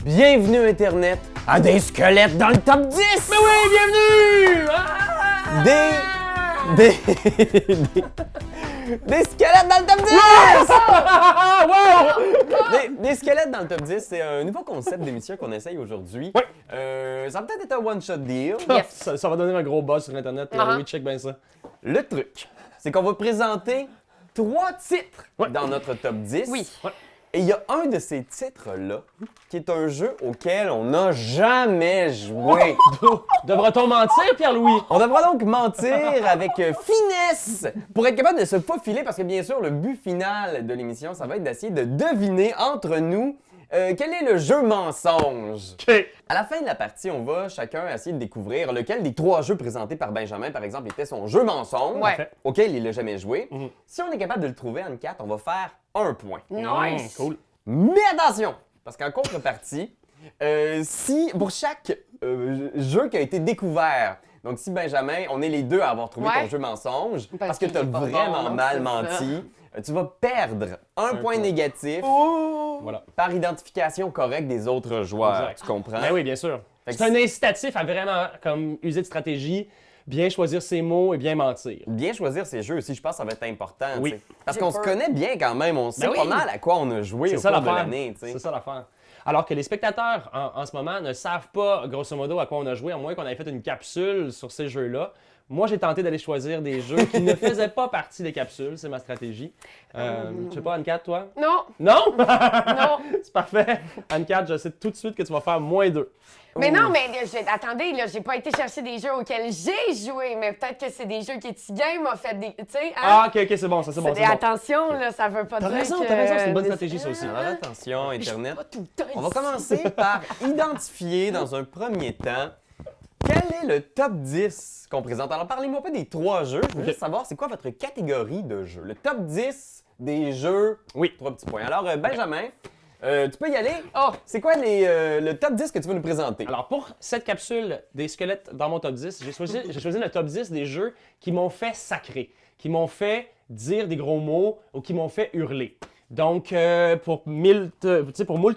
Bienvenue Internet à des squelettes dans le top 10! Mais oui, bienvenue! Des squelettes dans le top 10! Wow! Des squelettes dans le top 10, c'est un nouveau concept d'émission qu'on essaye aujourd'hui. Oui. Ça va peut-être être un one-shot deal. Ça va donner un gros buzz sur Internet. Oui, check bien ça. Le truc, c'est qu'on va présenter 3 titres Ouais. dans notre top 10. Oui. Ouais. Et il y a un de ces titres-là qui est un jeu auquel on n'a jamais joué. Devra-t-on mentir, Pierre-Louis? On devra donc mentir avec finesse pour être capable de se faufiler parce que bien sûr, le but final de l'émission, ça va être d'essayer de deviner entre nous quel est le jeu mensonge. OK. À la fin de la partie, on va chacun essayer de découvrir lequel des 3 jeux présentés par Benjamin, par exemple, était son jeu mensonge Ouais. auquel il n'a jamais joué. Mhm. Si on est capable de le trouver en 4, on va faire 1 point. Nice! Cool. Mais attention, parce qu'en contrepartie, si pour chaque jeu qui a été découvert, donc si Benjamin, on est les deux à avoir trouvé Ouais. ton jeu mensonge, Parce parce que qu'il tu as est pas vraiment bon, mal c'est menti, tu vas perdre un point point. négatif Voilà. par identification correcte des autres joueurs. Exact. Tu comprends? Ben oui, bien sûr. Fait que C'est un incitatif à vraiment comme user de stratégie, bien choisir ses mots et bien mentir. Bien choisir ces jeux aussi, je pense que ça va être important. Oui. tu sais. Parce J'ai qu'on se peur. connaît bien quand même, on sait Ben oui. pas mal à quoi on a joué C'est au ça cours de l'affaire. l'année. tu sais. C'est ça l'affaire. Alors que les spectateurs en ce moment ne savent pas, grosso modo, à quoi on a joué, à moins qu'on ait fait une capsule sur ces jeux-là. Moi, j'ai tenté d'aller choisir des jeux qui ne faisaient pas partie des capsules, c'est ma stratégie. Je sais pas, Anne-Cat, toi? Non, Non? non. C'est parfait. Anne-Cat, je sais tout de suite que tu vas faire -2. Mais non, mais attendez, là, j'ai pas été chercher des jeux auxquels j'ai joué, mais peut-être que c'est des jeux qu'Etsy Game a fait des. Tu sais, hein? Ah, ok, c'est bon, ça, c'est bon. C'est attention, là, ça veut pas T'as dire raison, que... t'as raison, c'est une bonne stratégie, ça aussi. Alors attention, Internet. Pas tout le temps On va ici. commencer par identifier dans un premier temps quel est le top 10 qu'on présente. Alors parlez-moi pas des 3 jeux, je veux juste savoir c'est quoi votre catégorie de jeux. Le top 10 des jeux. Oui. 3 petits points. Alors Benjamin, tu peux y aller. Oh, C'est quoi le top 10 que tu veux nous présenter? Alors, pour cette capsule des squelettes dans mon top 10, j'ai choisi le top 10 des jeux qui m'ont fait sacrer, qui m'ont fait dire des gros mots ou qui m'ont fait hurler. Donc, pour moult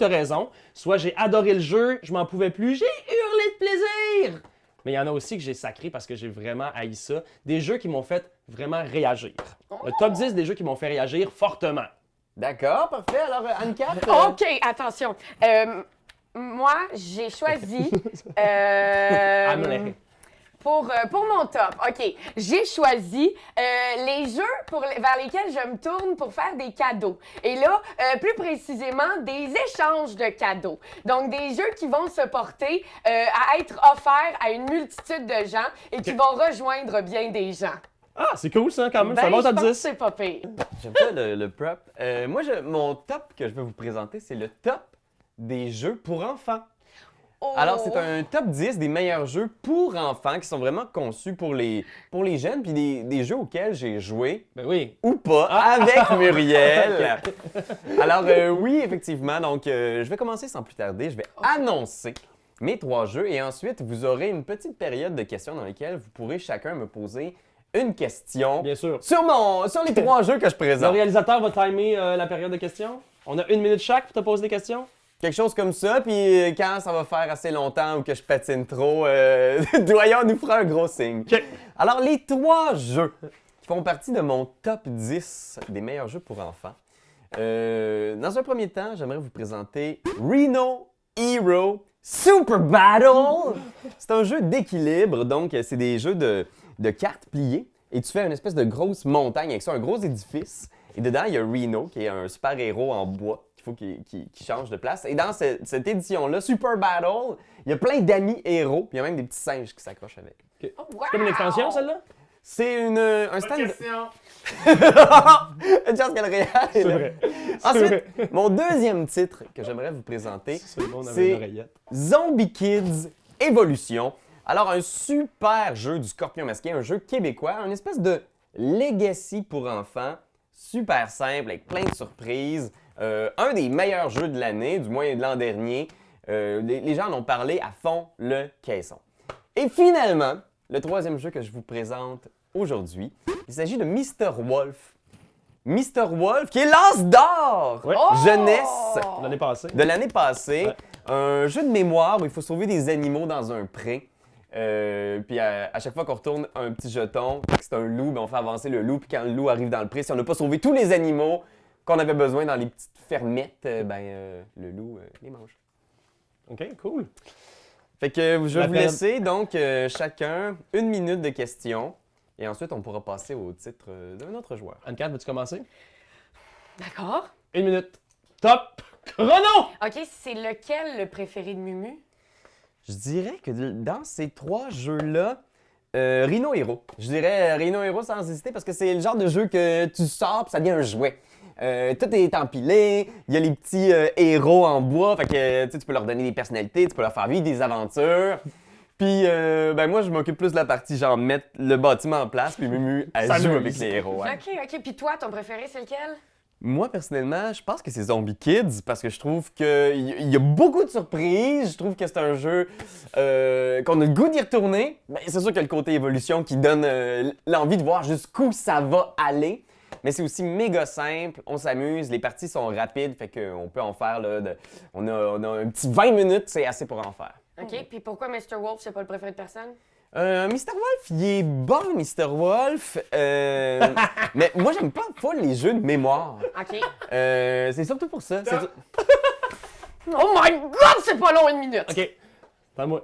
raisons, soit j'ai adoré le jeu, je m'en pouvais plus, j'ai hurlé de plaisir! Mais il y en a aussi que j'ai sacré parce que j'ai vraiment haï ça. Des jeux qui m'ont fait vraiment réagir. Le top 10 des jeux qui m'ont fait réagir fortement. D'accord, parfait. Alors Anne-Cat. OK, attention. Moi, j'ai choisi... Amelé. Pour mon top, OK, j'ai choisi les jeux vers lesquels je me tourne pour faire des cadeaux. Et là, plus précisément, des échanges de cadeaux. Donc, des jeux qui vont se porter à être offerts à une multitude de gens et qui vont rejoindre bien des gens. Ah, c'est cool ça, quand même. C'est un Ben, bon je top pense que 10. c'est pas pire. J'aime ça le prep. Moi, mon top que je vais vous présenter, c'est le top des jeux pour enfants. Oh. Alors, c'est un top 10 des meilleurs jeux pour enfants qui sont vraiment conçus pour les jeunes, puis des jeux auxquels j'ai joué Ben oui. ou pas avec Muriel. Alors, oui, effectivement. Donc, je vais commencer sans plus tarder. Je vais annoncer mes 3 jeux et ensuite, vous aurez une petite période de questions dans lesquelles vous pourrez chacun me poser une question Bien sûr. sur les 3 jeux que je Le présente. réalisateur va timer la période de questions. On a 1 minute chaque pour te poser des questions. Quelque chose comme ça, puis quand ça va faire assez longtemps ou que je patine trop, Doyon nous fera un gros signe. OK. Alors, les 3 jeux qui font partie de mon top 10 des meilleurs jeux pour enfants. Dans un premier temps, j'aimerais vous présenter Reno Hero Super Battle. C'est un jeu d'équilibre, donc c'est des jeux de cartes pliées. Et tu fais une espèce de grosse montagne avec ça, un gros édifice. Et dedans, il y a Reno, qui est un super-héros en bois. Faut qu'il change de place. Et dans cette édition-là, Super Battle, il y a plein d'amis héros, puis il y a même des petits singes qui s'accrochent avec. Oh, wow! C'est comme une extension, celle-là? C'est un stand... Question. Une chance qu'elle réagit. C'est vrai. Ensuite, mon deuxième titre que j'aimerais vous présenter, C'est le monde avec c'est une oreillette. Zombie Kids Evolution. Alors, un super jeu du Scorpion Masqué, un jeu québécois, une espèce de legacy pour enfants, super simple, avec plein de surprises. Un des meilleurs jeux de l'année, du moins de l'an dernier. Les gens en ont parlé à fond le caisson. Et finalement, le troisième jeu que je vous présente aujourd'hui, il s'agit de Mr. Wolf. Mr. Wolf, qui est l'As d'or Ouais. Oh! jeunesse L'année passée. de l'année passée. Ouais. un jeu de mémoire où il faut sauver des animaux dans un pré. Puis à chaque fois qu'on retourne un petit jeton, que c'est un loup, ben on fait avancer le loup. Puis quand le loup arrive dans le pré, si on n'a pas sauvé tous les animaux qu'on avait besoin dans les petites fermettes, le loup les mange. OK, cool. Fait que je vais La vous période- laisser donc chacun 1 minute de questions. Et ensuite, on pourra passer au titre d'un autre joueur. Anne-Cat, veux-tu commencer? D'accord. 1 minute. Top! Chrono! OK, c'est lequel le préféré de Mumu? Je dirais que dans ces 3 jeux-là, Rhino Hero. Je dirais Rhino Hero sans hésiter parce que c'est le genre de jeu que tu sors et ça devient un jouet. Tout est empilé, il y a les petits héros en bois, fait que tu peux leur donner des personnalités, tu peux leur faire vivre des aventures. Puis moi je m'occupe plus de la partie genre mettre le bâtiment en place puis Mumu elle S'amuse. joue avec les héros. Ouais. OK. Puis toi, ton préféré, c'est lequel? Moi, personnellement, je pense que c'est Zombie Kids parce que je trouve qu'il y a beaucoup de surprises. Je trouve que c'est un jeu qu'on a le goût d'y retourner. Ben, c'est sûr qu'il y a le côté évolution qui donne l'envie de voir jusqu'où ça va aller. Mais c'est aussi méga simple, on s'amuse, les parties sont rapides, fait qu'on peut en faire, là, on a un petit 20 minutes, c'est assez pour en faire. OK, puis pourquoi Mr. Wolf, c'est pas le préféré de personne? Mr. Wolf, il est bon, Mr. Wolf, mais moi j'aime pas full les jeux de mémoire. OK. C'est surtout pour ça. Oh my God, c'est pas long, 1 minute! OK. Pas moi.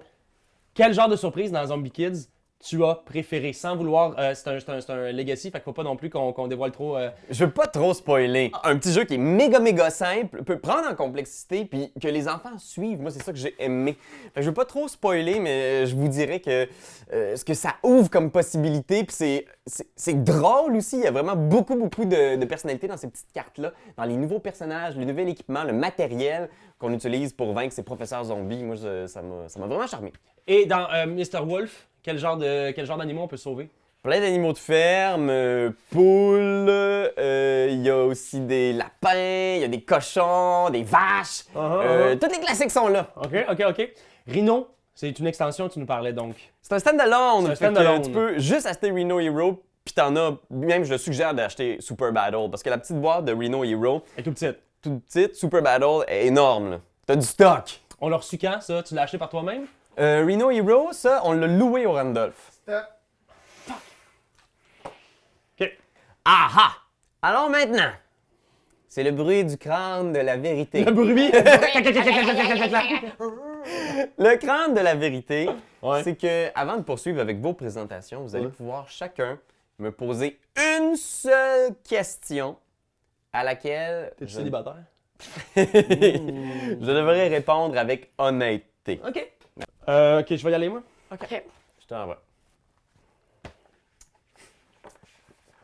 Quel genre de surprise dans Zombie Kids tu as préféré? Sans vouloir... c'est un legacy, fait qu'il faut pas non plus qu'on dévoile trop... Je veux pas trop spoiler. Un petit jeu qui est méga simple, peut prendre en complexité, puis que les enfants suivent. Moi, c'est ça que j'ai aimé. Fait que je veux pas trop spoiler, mais je vous dirais que ce que ça ouvre comme possibilité, puis c'est drôle aussi. Il y a vraiment beaucoup de personnalités dans ces petites cartes-là, dans les nouveaux personnages, le nouvel équipement, le matériel qu'on utilise pour vaincre ces professeurs zombies. Moi, ça m'a vraiment charmé. Et dans Mr. Wolf, quel genre d'animaux on peut sauver? Plein d'animaux de ferme, poules, il y a aussi des lapins, il y a des cochons, des vaches. Tous les classiques sont là. OK. Rhino, c'est une extension, tu nous parlais donc. C'est un stand-alone. C'est un fait que stand-alone. Tu peux juste acheter Rhino Hero, puis t'en as, même je te suggère d'acheter Super Battle, parce que la petite boîte de Rhino Hero, Et tout petit. toute petite, Super Battle est énorme. Là. T'as du stock. On l'a reçu quand, ça? Tu l'as acheté par toi-même? Rhino Hero, ça, on l'a loué au Randolph. OK. Aha! Alors maintenant, c'est le bruit du crâne de la vérité. Le bruit! Le crâne de la vérité, Ouais. c'est que avant de poursuivre avec vos présentations, vous allez pouvoir chacun me poser une seule question à laquelle T'es-tu je célibataire? je devrais répondre avec honnêteté. OK. OK, je vais y aller, moi. OK. Je t'envoie.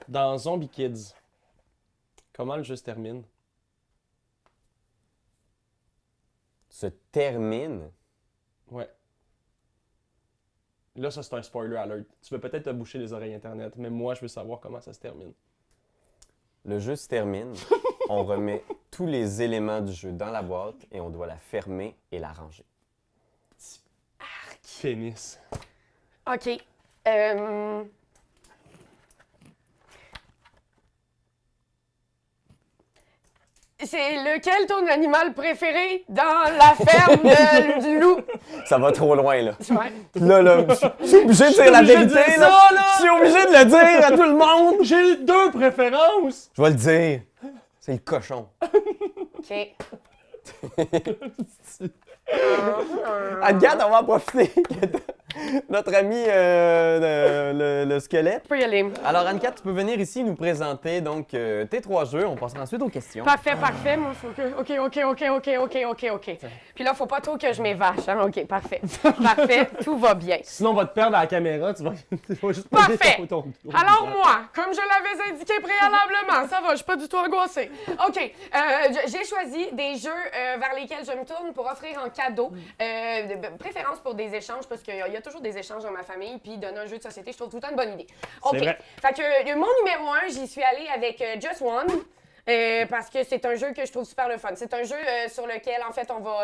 Dans Zombie Kids, comment le jeu se termine? Se termine. Ouais. Là, ça, c'est un spoiler alert. Tu veux peut-être te boucher les oreilles Internet, mais moi, je veux savoir comment ça se termine. Le jeu se termine. On remet tous les éléments du jeu dans la boîte et on doit la fermer et la ranger. Pénis. OK. C'est lequel ton animal préféré dans la ferme du loup? Ça va trop loin, là. Ouais. Là, je suis obligé de dire la obligé de vérité, dire là. ça, là. Je suis obligé de le dire à tout le monde. J'ai 2 préférences! Je vais le dire. C'est le cochon. OK. Agathe, on va en profiter. Notre ami le squelette. Tu peux y aller. Alors, Anne-Cat, tu peux venir ici nous présenter donc tes 3 jeux. On passera ensuite aux questions. Parfait. Moi, faut que... OK. Puis là, faut pas trop que je m'évache. Hein? OK, parfait. Parfait, tout va bien. Sinon, on va te perdre à la caméra, tu vas juste Parfait. ton Alors moi, comme je l'avais indiqué préalablement, ça va, je suis pas du tout angoissée. OK, j'ai choisi des jeux vers lesquels je me tourne pour offrir en cadeau. De préférence pour des échanges, parce qu'il y a toujours des échanges dans ma famille, puis donner un jeu de société, je trouve tout le temps une bonne idée. OK, vrai. fait que mon numéro 1, j'y suis allée avec Just One. parce que c'est un jeu que je trouve super le fun. C'est un jeu sur lequel, en fait, on va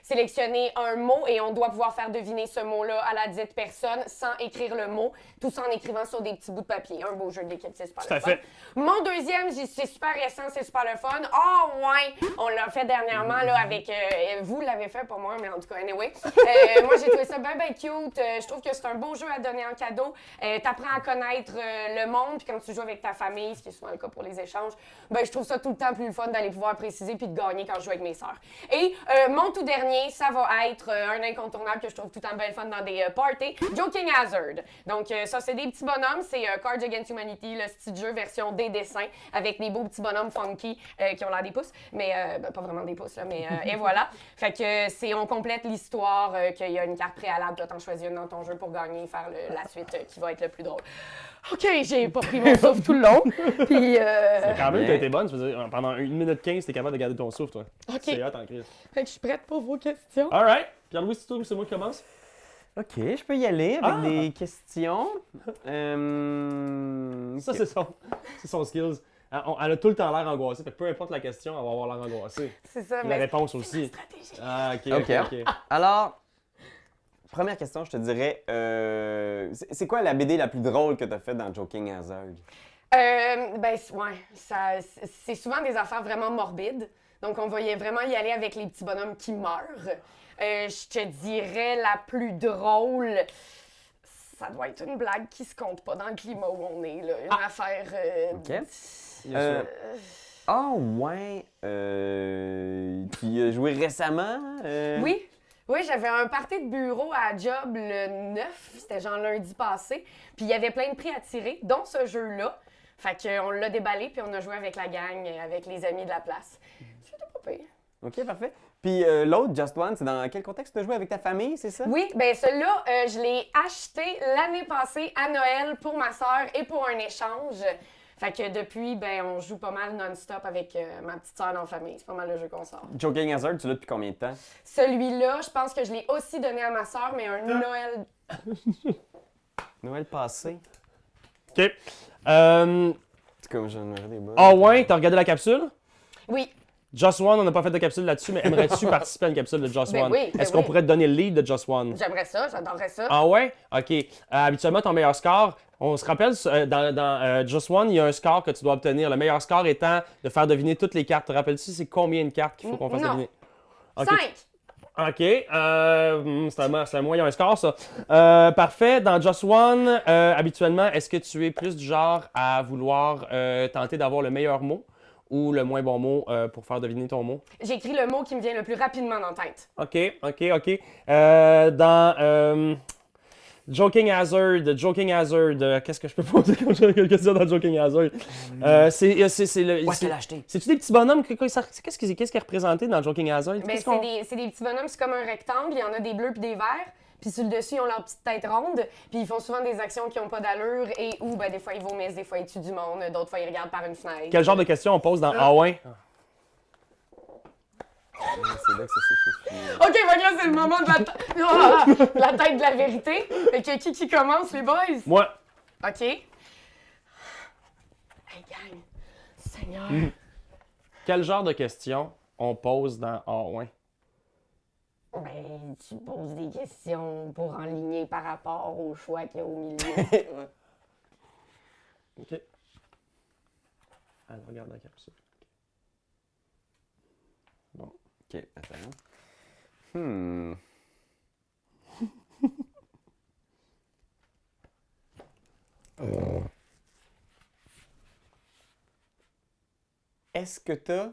sélectionner un mot et on doit pouvoir faire deviner ce mot-là à la dite personne sans écrire le mot, tout ça en écrivant sur des petits bouts de papier. Un beau jeu d'équipe, c'est super Tout à le fun. fait. Mon deuxième, c'est super récent, c'est super le fun. Oh, ouais! On l'a fait dernièrement, là, avec... vous l'avez fait, pas moi, mais en tout cas, anyway. Moi, j'ai trouvé ça bien, bien cute. Je trouve que c'est un beau jeu à donner en cadeau. T'apprends à connaître le monde, puis quand tu joues avec ta famille, ce qui est souvent le cas pour les échanges, ben, je trouve ça tout le temps plus le fun d'aller pouvoir préciser puis de gagner quand je joue avec mes sœurs. Et mon tout dernier, ça va être un incontournable que je trouve tout le temps bien le fun dans des parties, Joking Hazard. Donc, ça, c'est des petits bonhommes. C'est Cards Against Humanity, le style jeu version des dessins, avec des beaux petits bonhommes funky qui ont l'air des pouces, mais ben, pas vraiment des pouces, là, mais et voilà. Fait que on complète l'histoire qu'il y a une carte préalable, là, t'en choisis une dans ton jeu pour gagner et faire la suite qui va être le plus drôle. OK, j'ai pas pris mon souffle tout le long. Puis, Quand même, t'as été bonne. Je veux dire, pendant 1 minute 15, t'es capable de garder ton souffle, toi. OK. C'est hot en crise. Fait que je suis prête pour vos questions. Alright. Pierre-Louis, c'est moi qui commence? OK, je peux y aller avec des questions. Ça, c'est son skills. Elle a tout le temps l'air angoissée. Fait que peu importe la question, elle va avoir l'air angoissée. C'est ça, Et la mais réponse aussi. stratégie. Ah, ok. Alors, première question, je te dirais, c'est quoi la BD la plus drôle que tu as faite dans Joking Hazard? C'est souvent des affaires vraiment morbides. Donc, on va vraiment y aller avec les petits bonhommes qui meurent. Je te dirais la plus drôle, ça doit être une blague qui se compte pas dans le climat où on est, là. Une affaire... OK. Bien sûr. Ouais. Tu as joué récemment? Oui, j'avais un party de bureau à job le 9, c'était genre lundi passé. Puis il y avait plein de prix à tirer, dont ce jeu-là. Fait qu'on l'a déballé, puis on a joué avec la gang, avec les amis de la place. C'était pas pire. OK, parfait. Puis l'autre, Just One, c'est dans quel contexte tu as joué avec ta famille, c'est ça? Oui, bien celui-là, je l'ai acheté l'année passée à Noël pour ma sœur et pour un échange. Fait que depuis, ben on joue pas mal non-stop avec ma petite sœur dans la famille. C'est pas mal le jeu qu'on sort. Joking Hazard, tu l'as depuis combien de temps? Celui-là, je pense que je l'ai aussi donné à ma sœur, mais un Noël... Noël passé. OK. C'est comme j'en aurais des bonnes. Ah ouais, t'as regardé la capsule? Oui. Just One, on n'a pas fait de capsule là-dessus, mais aimerais-tu participer à une capsule de Just Ben One? oui, ben Est-ce qu'on oui. pourrait te donner le lead de Just One? J'aimerais ça, j'adorerais ça. Ah ouais? OK. Habituellement, ton meilleur score, on se rappelle, dans Just One, il y a un score que tu dois obtenir. Le meilleur score étant de faire deviner toutes les cartes. Te rappelles-tu, c'est combien de cartes qu'il faut qu'on fasse Non. deviner? OK. 5! OK. C'est un moyen score, ça. Parfait. Dans Just One, habituellement, est-ce que tu es plus du genre à vouloir tenter d'avoir le meilleur mot ou le moins bon mot pour faire deviner ton mot? J'écris le mot qui me vient le plus rapidement dans la tête. OK. Dans Joking Hazard, qu'est-ce que je peux poser comme question dans Joking Hazard? C'est le... Où est-ce que tu l'as acheté? C'est-tu des petits bonhommes? Qu'est-ce qui est représenté dans Joking Hazard? Ben, c'est des petits bonhommes, c'est comme un rectangle, il y en a des bleus puis des verts. Puis sur le dessus, ils ont leur petite tête ronde. Puis ils font souvent des actions qui n'ont pas d'allure et où, ben, des fois, ils vomissent, des fois, ils tuent du monde, d'autres fois, ils regardent par une fenêtre. Quel genre de questions on pose dans A1? C'est là que ça s'est faufilé. OK, fait que là, c'est le moment de la tête de la vérité. Fait que qui commence, les boys? Moi. OK. Hey, gang. Seigneur. Quel genre de questions on pose dans A1? Ben, tu poses des questions pour enligner par rapport au choix qu'il y a au milieu. OK. Alors, regarde la capsule. Bon. OK, attends. Est-ce que tu as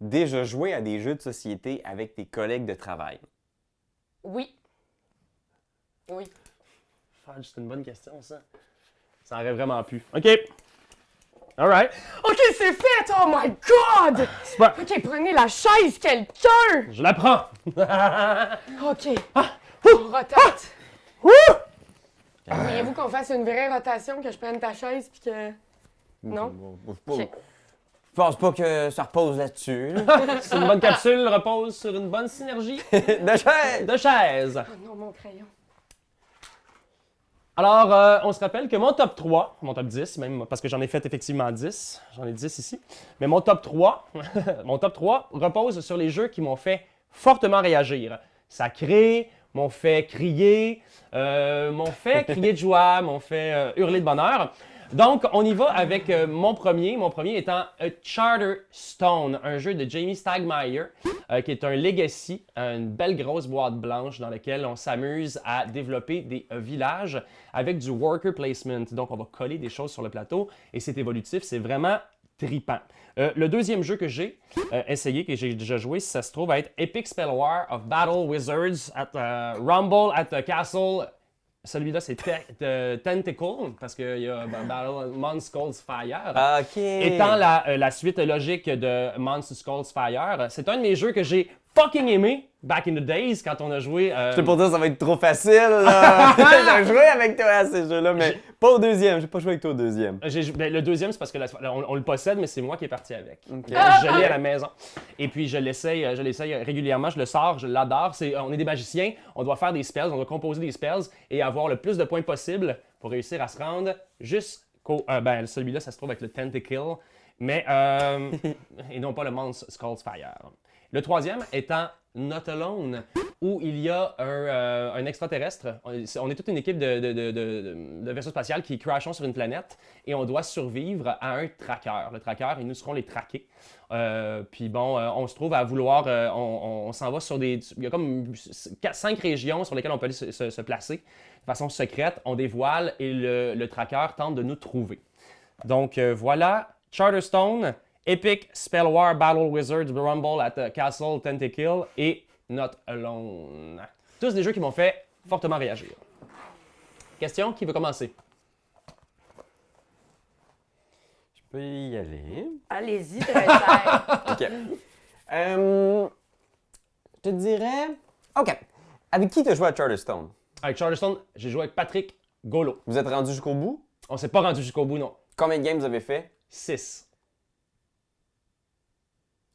déjà joué à des jeux de société avec tes collègues de travail? Oui. Oui. Fudge, c'est une bonne question, ça. Ça aurait vraiment pu. OK. Alright. OK, c'est fait! Oh my God! Super. OK, prenez la chaise, quelqu'un! Je la prends. OK. On rotate. Voyez-vous qu'on fasse une vraie rotation, que je prenne ta chaise puis que... Non? OK. Je pense pas que ça repose là-dessus. là. C'est une bonne capsule, repose sur une bonne synergie De chaise! de chaises. Oh non, mon crayon. Alors, on se rappelle que mon top 3, mon top 10 même, parce que j'en ai fait effectivement 10, j'en ai 10 ici, mais mon top 3, mon top 3 repose sur les jeux qui m'ont fait fortement réagir. Sacré, m'ont fait crier de joie, m'ont fait hurler de bonheur. Donc, on y va avec mon premier étant A Charterstone, un jeu de Jamie Stegmaier, qui est un legacy, une belle grosse boîte blanche dans laquelle on s'amuse à développer des villages avec du worker placement. Donc, on va coller des choses sur le plateau et c'est évolutif, c'est vraiment trippant. Le deuxième jeu que j'ai essayé, que j'ai déjà joué, ça se trouve à être Epic Spell War of Battle Wizards at Rumble at the Castle. Celui-là, c'est Tentacle, parce qu'il y a Battle Monster Skulls Fire. OK. Étant la suite logique de Monster Skulls Fire, c'est un de mes jeux que j'ai fucking aimé back in the days quand on a joué. Je sais pour dire, ça va être trop facile, là. J'ai joué avec toi à ces jeux-là, mais pas au deuxième. J'ai pas joué avec toi au deuxième. Le deuxième, c'est parce que on le possède, mais c'est moi qui est parti avec. Okay. Je l'ai à la maison. Et puis, je l'essaye régulièrement, je le sors, je l'adore. On est des magiciens, on doit faire des spells, on doit composer des spells et avoir le plus de points possible pour réussir à se rendre jusqu'au... celui-là, ça se trouve avec le Tentacle, mais... et non pas le Monster Skulls Fire. Le troisième étant Not Alone, où il y a un extraterrestre. On est toute une équipe de vaisseaux spatials qui crashons sur une planète et on doit survivre à un tracker. Le tracker, et nous serons les traqués. Puis bon, on se trouve à vouloir... on s'en va sur des... Il y a comme 5 régions sur lesquelles on peut aller se placer. De façon secrète, on dévoile et le tracker tente de nous trouver. Donc voilà, Charterstone, Epic Spell War Battle Wizards Rumble at the Castle Tentacle et Not Alone. Tous des jeux qui m'ont fait fortement réagir. Question, qui veut commencer? Je peux y aller. Allez-y, très cher. OK. Je te dirais... OK. Avec qui tu as joué à Charterstone? Avec Charterstone, j'ai joué avec Patrick Golo. Vous êtes rendu jusqu'au bout? On s'est pas rendu jusqu'au bout, non. Combien de games vous avez fait? 6.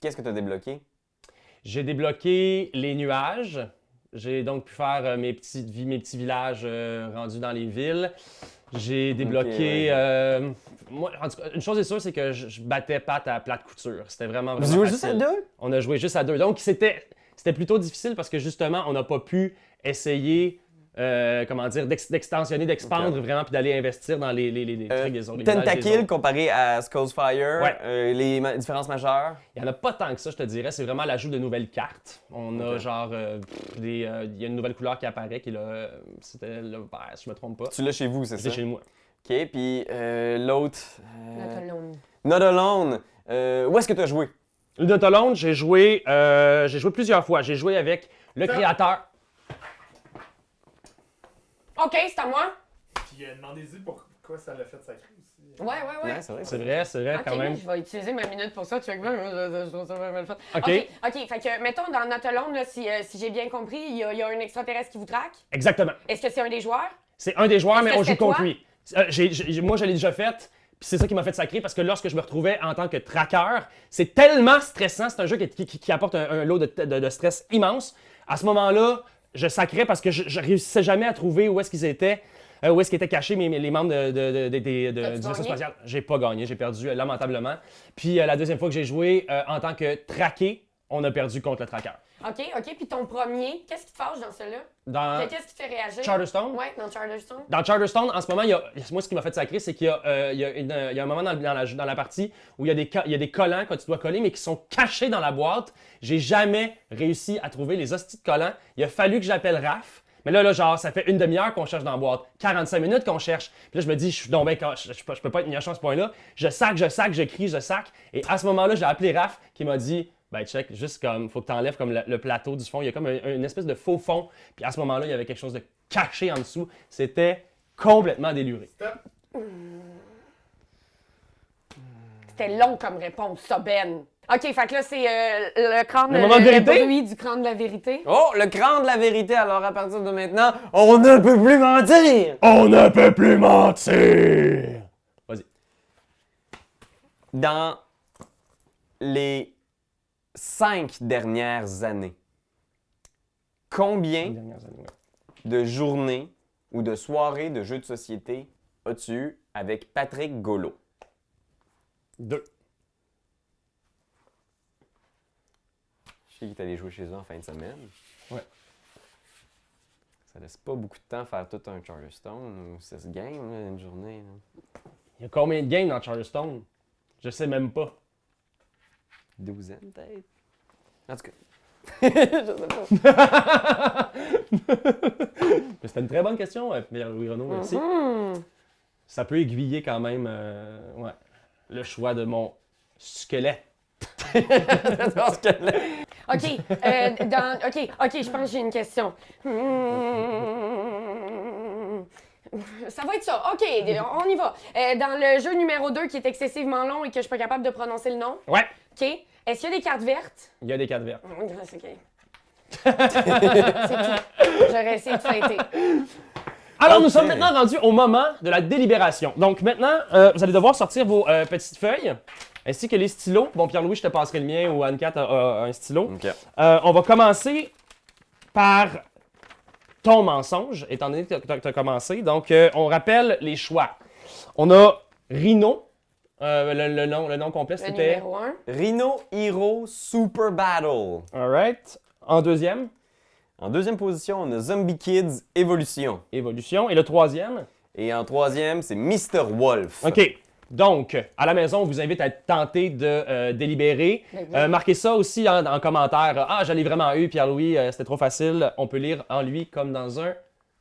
Qu'est-ce que tu as débloqué? J'ai débloqué les nuages. J'ai donc pu faire mes petits villages rendus dans les villes. J'ai débloqué... moi, en tout cas, une chose est sûre, c'est que je battais Pat à plate couture. C'était vraiment Vous jouez facile. juste à 2? On a joué juste à 2. Donc, c'était plutôt difficile parce que justement, on n'a pas pu essayer... d'extensionner, d'expandre vraiment, puis d'aller investir dans les trucs des autres. Tentacle comparé à Skulls Fire, Ouais. les différences majeures. Il n'y en a pas tant que ça, je te dirais. C'est vraiment l'ajout de nouvelles cartes. On a genre il y a une nouvelle couleur qui apparaît, qui est c'était le vert, si je me trompe pas. Tu l'as chez vous, c'est ça? C'est chez moi. OK, puis l'autre... Not Alone. Not Alone. Où est-ce que tu as joué? Le Not Alone, j'ai joué plusieurs fois. J'ai joué avec le créateur. OK, c'est à moi. Puis demandez-y pourquoi ça l'a fait sacré aussi. Ouais. c'est vrai. C'est vrai, OK, quand même. je vais utiliser ma minute pour ça. Tu veux que je trouve ça vraiment le fun. OK. OK, fait que, mettons, dans Not Alone, là, si j'ai bien compris, il y a un extraterrestre qui vous traque. Exactement. Est-ce que c'est un des joueurs? C'est un des joueurs, Est-ce mais que on joue c'était contre toi? lui. Moi, je l'ai déjà fait. Puis c'est ça qui m'a fait sacrer parce que lorsque je me retrouvais en tant que tracker, c'est tellement stressant. C'est un jeu qui apporte un lot de stress immense. À ce moment-là, je sacrais parce que je réussissais jamais à trouver où est-ce qu'ils étaient. Où est-ce qu'ils étaient cachés les membres du vaisseau spatial? J'ai pas gagné, j'ai perdu lamentablement. Puis la deuxième fois que j'ai joué en tant que traqué, on a perdu contre le tracker. OK. Puis ton premier, qu'est-ce qui te fâche dans celui-là? Qu'est-ce qui te fait réagir? Charterstone? Ouais, dans Charterstone. Dans Charterstone, en ce moment, moi, ce qui m'a fait sacrer, c'est qu'il y a un moment dans la partie où il y a des collants que tu dois coller, mais qui sont cachés dans la boîte. J'ai jamais réussi à trouver les hosties de collants. Il a fallu que j'appelle Raph. Mais là, genre, ça fait une demi-heure qu'on cherche dans la boîte. 45 minutes qu'on cherche. Puis là, je me dis, je suis donc je peux pas être niachant à ce point-là. Je sac, je crie, je sac. Et à ce moment-là, j'ai appelé Raph qui m'a dit, ben check, juste comme, faut que tu enlèves comme le plateau du fond. Il y a comme une espèce de faux fond. Puis à ce moment-là, il y avait quelque chose de caché en dessous. C'était complètement déluré. C'était long comme réponse, ça, Ben. OK, fait que là, c'est le crâne, Le moment de vérité? bruit du crâne de la vérité. Oh, le cran de la vérité. Alors, à partir de maintenant, on ne peut plus mentir. On ne peut plus mentir! Vas-y. Dans les 5 dernières années, combien de journées ou de soirées de jeux de société as-tu eu avec Patrick Golo? 2. Je sais qu'il est allé jouer chez eux en fin de semaine. Ouais. Ça laisse pas beaucoup de temps faire tout un Charterstone ou 6 games, là, une journée. Là. Il y a combien de games dans Charterstone? Je sais même pas. 12 peut-être? En tout cas. Je sais pas. Mais c'était une très bonne question, Pierre-Louis Renaud, merci. Ça peut aiguiller quand même ouais, le choix de mon squelette. Parce que là- OK, OK, je pense que j'ai une question. Ça va être ça. OK, on y va. Dans le jeu numéro 2 qui est excessivement long et que je suis pas capable de prononcer le nom, Ouais, OK, est-ce qu'il y a des cartes vertes? il y a des cartes vertes. C'est OK. C'est tout. J'aurais essayé de fêter. Alors, nous Ok. sommes maintenant rendus au moment de la délibération. Donc maintenant, vous allez devoir sortir vos petites feuilles, ainsi que les stylos. Bon, Pierre-Louis, je te passerai le mien, ou Anne-Cat a un stylo. OK. On va commencer par ton mensonge, étant donné que tu as commencé. Donc, on rappelle les choix. On a Rhino. Le nom complet, Le c'était... numéro 1. Rhino Hero Super Battle. Alright. En deuxième, En deuxième position, on a Zombie Kids Evolution. Évolution. Et le troisième? Et en troisième, c'est Mr. Wolf. OK. Donc, à la maison, on vous invite à être tenté de délibérer. D'accord. Marquez ça aussi en commentaire. Ah, je l'ai vraiment eu, Pierre-Louis, c'était trop facile. On peut lire en lui comme dans un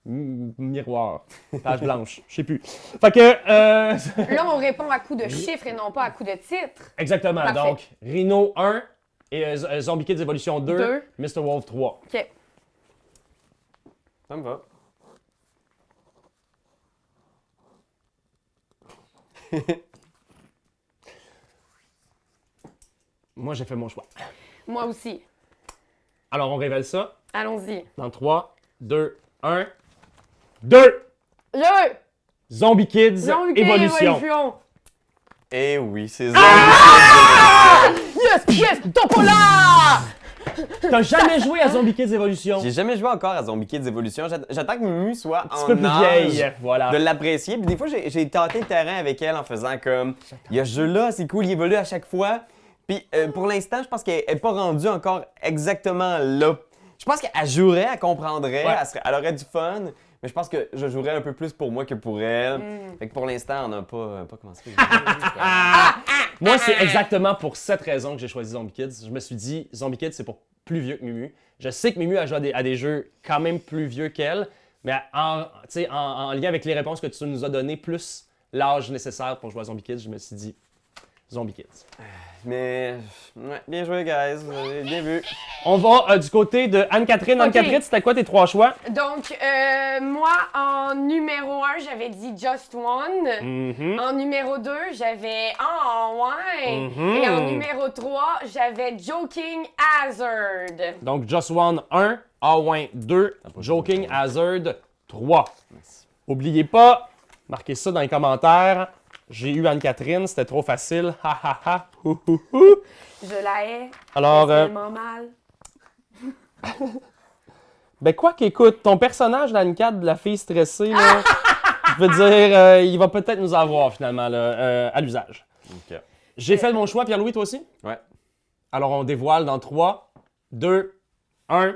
miroir. Page blanche, je sais plus. Fait que, Là, on répond à coup de chiffres et non pas à coup de titres. exactement. Parfait. Donc, Rhino 1 et Zombie Kids Evolution 2, Deux. Mr. Wolf 3. OK. Ça me va. Moi, j'ai fait mon choix. Moi aussi. Alors, on révèle ça Allons-y. dans 3, 2, 1. 2! Le Zombie Kids Jean-Luc Evolution. Eh oui, c'est Zombie Yes, yes, Topola! T'as jamais joué à Zombie Kids Evolution? J'ai jamais joué encore à Zombie Kids Evolution. J'attends que Mumu soit Un petit en peu plus âge vieille, voilà. de l'apprécier. Puis des fois, j'ai tâté le terrain avec elle en faisant comme il y a ce jeu-là, c'est cool, il évolue à chaque fois. Puis pour l'instant, je pense qu'elle n'est pas rendue encore exactement là. Je pense qu'elle jouerait, elle comprendrait, Ouais. elle aurait du fun. Mais je pense que je jouerais un peu plus pour moi que pour elle. Fait que pour l'instant, on n'a pas commencé. Moi, c'est exactement pour cette raison que j'ai choisi Zombie Kids. Je me suis dit, Zombie Kids, c'est pour plus vieux que Mumu. Je sais que Mumu a joué à des jeux quand même plus vieux qu'elle, mais en lien avec les réponses que tu nous as données, plus l'âge nécessaire pour jouer à Zombie Kids, je me suis dit Zombie Kids. Mais ouais, bien joué, guys. Vous avez bien vu. On va du côté de Anne-Catherine. Ok. Anne-Catherine, c'était quoi tes 3 choix? Donc, moi, en numéro 1, j'avais dit Just One. Mhm. En numéro 2, j'avais ouais. Mhm. Et en numéro 3, j'avais Joking Hazard. Donc, Just One 1, Aouin 2, Joking Hazard 3. Oubliez pas, marquez ça dans les commentaires. J'ai eu Anne-Catherine, c'était trop facile. Ha ha ha. Hou, hou, hou. Je la hais. Alors, C'est tellement mal. ben quoi qu'écoute, ton personnage d'Anne-Cat, de la fille stressée, là, je veux dire, il va peut-être nous avoir finalement là, à l'usage. Ok. J'ai fait mon choix, Pierre-Louis, toi aussi? Ouais. Alors, on dévoile dans 3, 2, 1,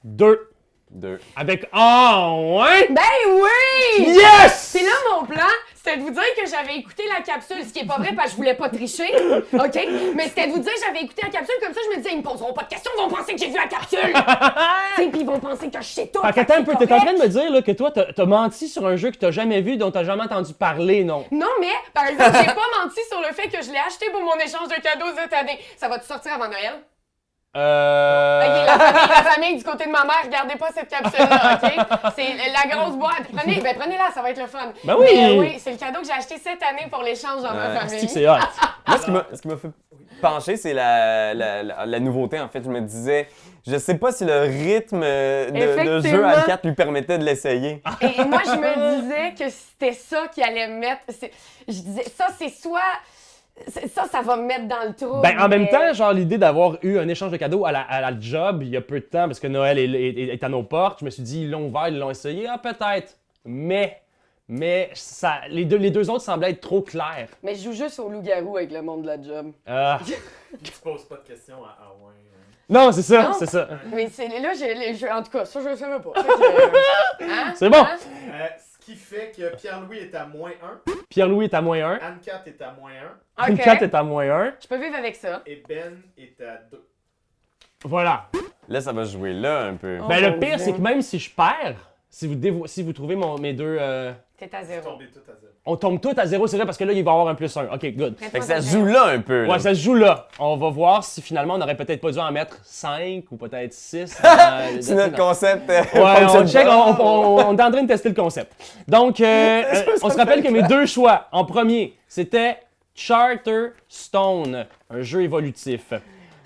2. 2. Avec ouais! Ben oui! Yes! C'est là mon plan, c'était de vous dire que j'avais écouté la capsule, ce qui est pas vrai parce que je voulais pas tricher, OK? Mais c'était de vous dire que j'avais écouté la capsule, comme ça je me disais, ils me poseront pas de questions, ils vont penser que j'ai vu la capsule! Tu sais, puis ils vont penser que je sais tout. Fait qu'attends un peu, t'es en train de me dire là, que toi, t'as menti sur un jeu que t'as jamais vu, dont t'as jamais entendu parler, non? Non, mais, par exemple, j'ai pas menti sur le fait que je l'ai acheté pour mon échange de cadeaux cette année. Ça va-tu sortir avant Noël? Ok, la famille du côté de ma mère, regardez pas cette capsule-là, OK? C'est la grosse boîte. Prenez-la, ça va être le fun. Ben oui! Mais, oui, c'est le cadeau que j'ai acheté cette année pour l'échange dans ma C'est famille. que c'est hot. Moi, ce qui m'a fait pencher, c'est la nouveauté, en fait. Je me disais, je sais pas si le rythme de jeu Effectivement. à 4 lui permettait de l'essayer. Et moi, je me disais que c'était ça qui allait me mettre. Je disais, ça, c'est soit. Ça va me mettre dans le trou. Ben, en même temps, genre, l'idée d'avoir eu un échange de cadeaux à la job il y a peu de temps, parce que Noël est à nos portes, je me suis dit, ils l'ont ouvert, ils l'ont essayé, ah, peut-être. mais ça, les deux autres semblaient être trop clairs. Mais je joue juste au loup-garou avec le monde de la job. Tu poses pas de questions à Arwen. Non, c'est ça, Non. c'est ça. Mais c'est là, en tout cas, ça, je le savais pas. Fait que, hein? C'est bon. Hein? Ce qui fait que Pierre-Louis est à -1, Pierre-Louis est à -1. Anne-Cat est à -1 Ok. Anne-Cat est à -1. Je peux vivre avec ça. et Ben est à 2. Voilà. Là, ça va se jouer là un peu. Oh. Ben, le mon pire, Dieu. c'est que même si je perds, si vous trouvez mes deux... T'es à zéro. Tombez tout à 0. on tombe tous à 0, c'est vrai, parce que là, il va y avoir un +1. OK, good. Fait que ça se joue là un peu. Ouais, Là. ça se joue là. On va voir si finalement, on aurait peut-être pas dû en mettre 5 ou peut-être 6. Si notre concept Ouais, fonctionne on check, pas. on est en train de tester le concept. Donc, on se rappelle que mes deux choix, en premier, c'était Charterstone, un jeu évolutif.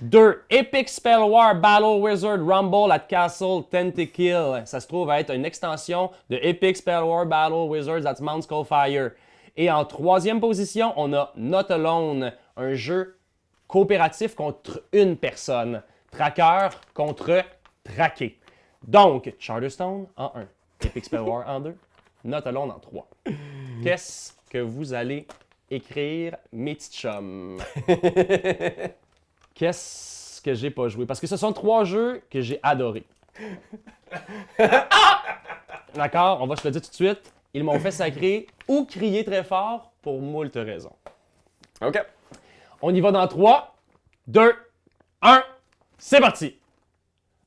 2. Epic Spell War Battle Wizard Rumble at Castle Tentakill. Ça se trouve à être une extension de Epic Spell War Battle Wizards at Mount Skullfire. Et en troisième position, on a Not Alone, un jeu coopératif contre une personne. Tracker contre traqué. Donc, Charterstone en 1, Epic Spell War en 2, Not Alone en 3. Qu'est-ce que vous allez écrire, mes petits chums? Qu'est-ce que j'ai pas joué? Parce que ce sont 3 jeux que j'ai adorés. D'accord? On va se le dire tout de suite. Ils m'ont fait sacrer ou crier très fort pour moult raisons. OK. On y va dans 3, 2, 1, c'est parti!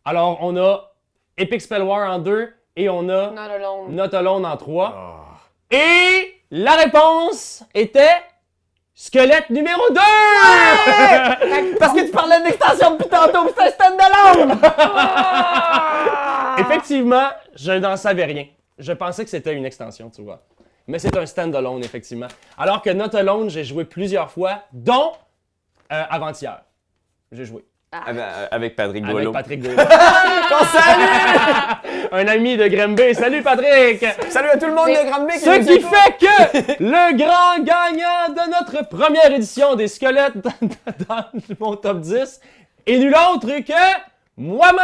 Alors, on a Epic Spell War en 2 et on a Not alone. Not Alone en 3. Et la réponse était squelette numéro 2! Parce que tu parlais d'extension depuis tantôt, pis c'est un stand-alone! Effectivement, je n'en savais rien. Je pensais que c'était une extension, tu vois. Mais c'est un stand-alone, effectivement. Alors que Not Alone, j'ai joué plusieurs fois, dont avant-hier. J'ai joué. Avec Patrick Avec Golo. Patrick Gaulle. Qu'on salue! Un ami de Grimby. Salut Patrick! Salut à tout le monde Mais de Granby qui Ce nous qui écoute. fait que le grand gagnant de notre première édition des squelettes dans mon top 10 est nul autre que moi-même!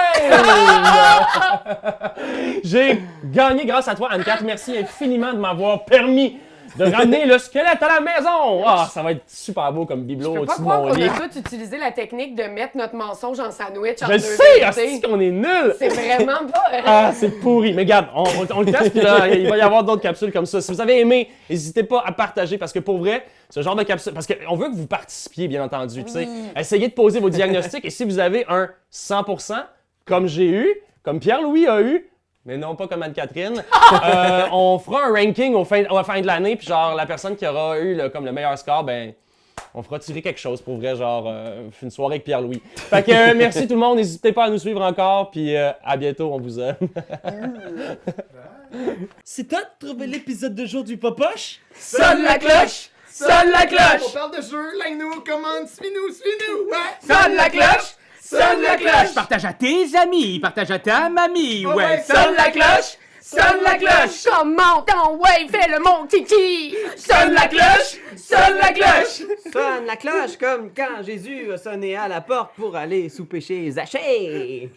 J'ai gagné grâce à toi, Anne-Cat. Merci infiniment de m'avoir permis de ramener le squelette à la maison. Ah, ça va être super beau comme Je bibelot peux pas au-dessus de croire mon qu'on lit. a tous utilisé la technique de mettre notre mensonge en sandwich en Je deux sais, vérités. est-ce qu'on est nuls? C'est vraiment pas... Ah, c'est pourri. Mais regarde, on le teste, puis là, il va y avoir d'autres capsules comme ça. Si vous avez aimé, n'hésitez pas à partager, parce que pour vrai, ce genre de capsule... Parce qu'on veut que vous participiez, bien entendu, tu sais. Essayez de poser vos diagnostics, et si vous avez un 100%, comme j'ai eu, comme Pierre-Louis a eu, mais non pas comme Anne-Catherine, on fera un ranking à la fin de l'année, puis genre, la personne qui aura eu comme le meilleur score, ben... On fera tirer quelque chose pour vrai, genre une soirée avec Pierre-Louis. Fait que merci tout le monde, n'hésitez pas à nous suivre encore, puis à bientôt, on vous aime. C'est toi de trouver l'épisode de jour du Popoche? Sonne la cloche! Sonne la On cloche! parle de jeu, like-nous, commande, suis-nous, suis-nous! Ouais. Sonne la cloche! Sonne la cloche! Partage à tes amis, partage à ta mamie, Oh ouais, Sonne la cloche! Sonne la cloche! Commente en wave, fais le mon kiki! Sonne la cloche! Sonne la cloche! Sonne la cloche comme quand Jésus a sonné à la porte pour aller souper chez Zachée.